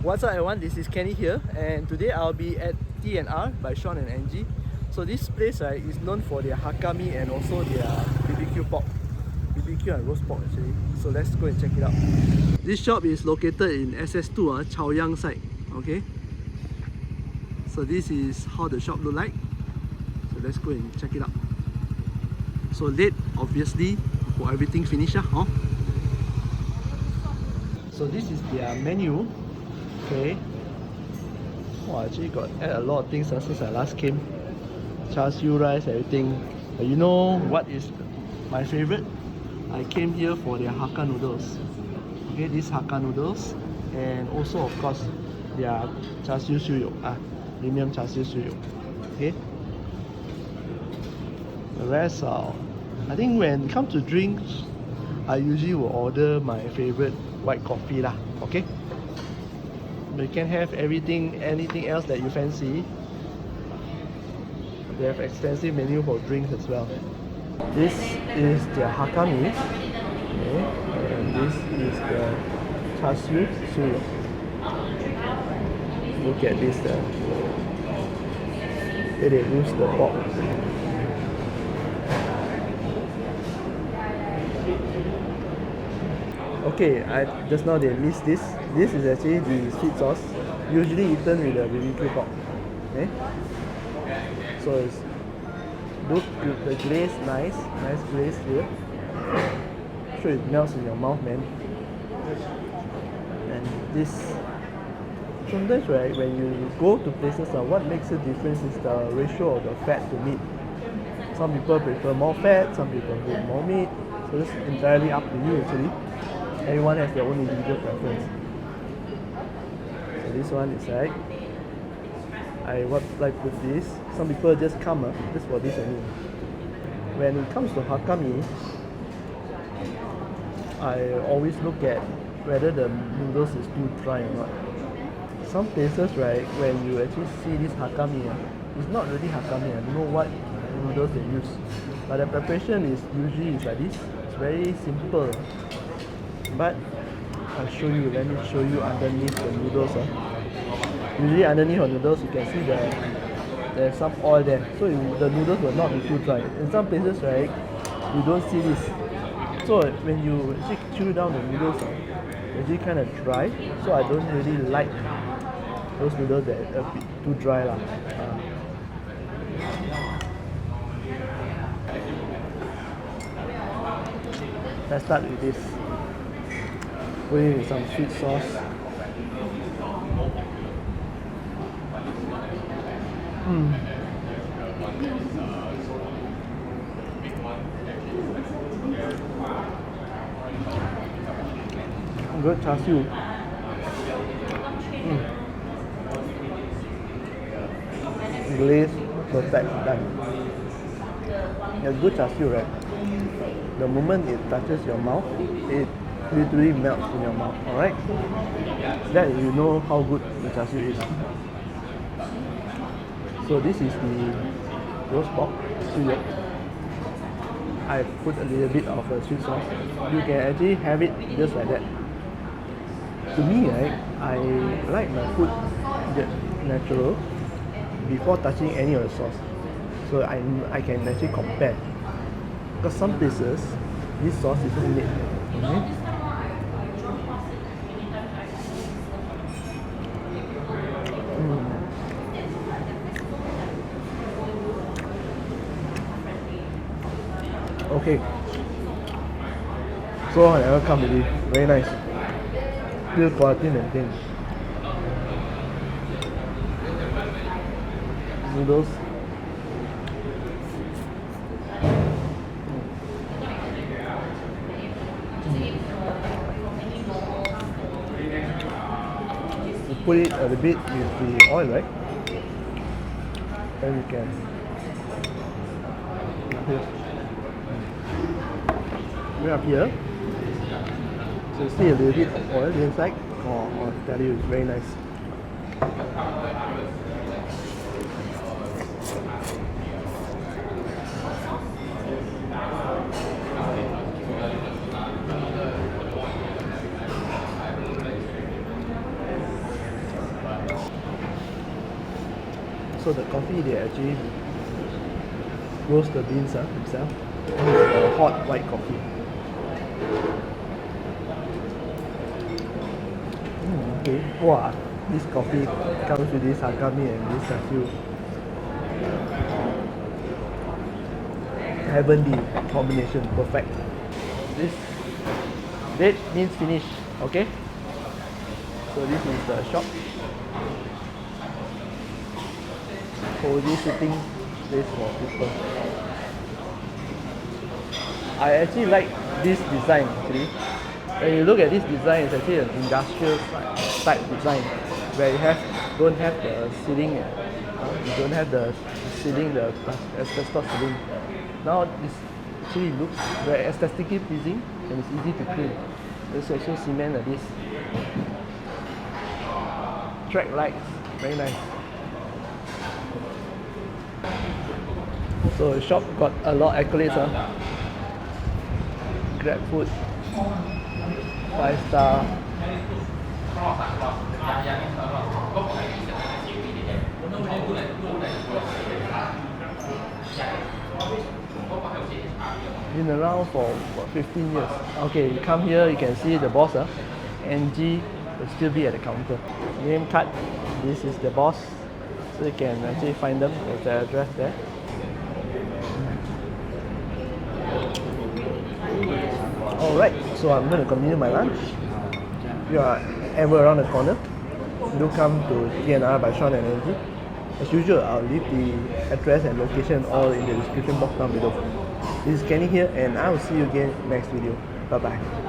What's up everyone, this is Kenny here, and today I'll be at T&R by Sean and Angie. So this place right, is known for their Hakka meat and also their BBQ pork. BBQ and roast pork actually. So let's go and check it out. This shop is located in SS2, Chaoyang side. Okay. So this is how the shop look like. So let's go and check it out. So late, obviously, for everything finished. Huh? So this is their menu. Okay. Oh, actually got add a lot of things since I last came. Char siu rice, everything. But you know what is my favorite? I came here for their Hakka noodles. Okay, these Hakka noodles, and also of course their char siu suyuk, premium char siu suyuk. Okay. The rest are, I think when it comes to drinks, I usually will order my favorite white coffee lah. Okay. You can have everything, anything else that you fancy. They have extensive menu for drinks as well. This is their Hakka meat, okay, and this is the char siu suyuk. Look at this, where they roast the pork. Okay, just now they missed this. This is actually the sweet sauce, usually eaten with the BBQ pork. Okay, so it's look the glaze, nice glaze here. Sure, it melts in your mouth, man. And this, sometimes right, when you go to places, what makes a difference is the ratio of the fat to meat. Some people prefer more fat, some people prefer more meat. So it's entirely up to you actually. Everyone has their own individual preference. So this one is like, I would like to put this. Some people just come just for this only. When it comes to Hakka meat, I always look at whether the noodles is too dry or not. Some places right, when you actually see this Hakka meat, it's not really Hakka meat. I don't know what noodles they use, but the preparation is usually like this. It's very simple. But I'll show you, let me show you underneath the noodles. Usually underneath the noodles you can see there's some oil there, so the noodles will not be too dry. In some places right, you don't see this. So when you actually chew down the noodles, it's actually kind of dry. So I don't really like those noodles that are a bit too dry lah. Let's start with this. Put it with some sweet sauce. Good char siu. Glaze, perfect, done. A good char siu, right? The moment it touches your mouth, it literally melts in your mouth. Alright? That you know how good the char siu is. So this is the roast pork suyuk. I put a little bit of a sweet sauce. You can actually have it just like that. To me, right, I like my food natural before touching any of the sauce. So I can actually compare. Because some places, this sauce is just made. Okay? Okay, so I never come with it. Very nice. Still quality and thing. Noodles. You put it a little bit with the oil, right? Then you can. We're up here, so you see a little bit of oil inside. I'll tell you, it's very nice. So the coffee they actually roast the beans themselves. It's a hot white coffee. Okay. Wow, this coffee comes with this Hakka and this char-siu. Heavenly combination, perfect. This date means finish. Okay. So this is the shop. Cozy sitting place for people. I actually like this design actually. When you look at this design, it's actually an industrial type design where you don't have the ceiling, you don't have the ceiling, the asbestos ceiling. Now this actually looks very aesthetically pleasing and it's easy to clean. There's also cement like this. Track lights, very nice. So the shop got a lot of accolades. Grab food, 5-star. Been around for what, 15 years. Okay, you come here, you can see the boss, Angie will still be at the counter. Name card, this is the boss, so you can actually find them, there's the address there. Alright, so I'm going to continue my lunch. If you are ever around the corner, do come to TNR by Sean and Angie. As usual, I'll leave the address and location all in the description box down below. This is Kenny here and I will see you again next video. Bye bye.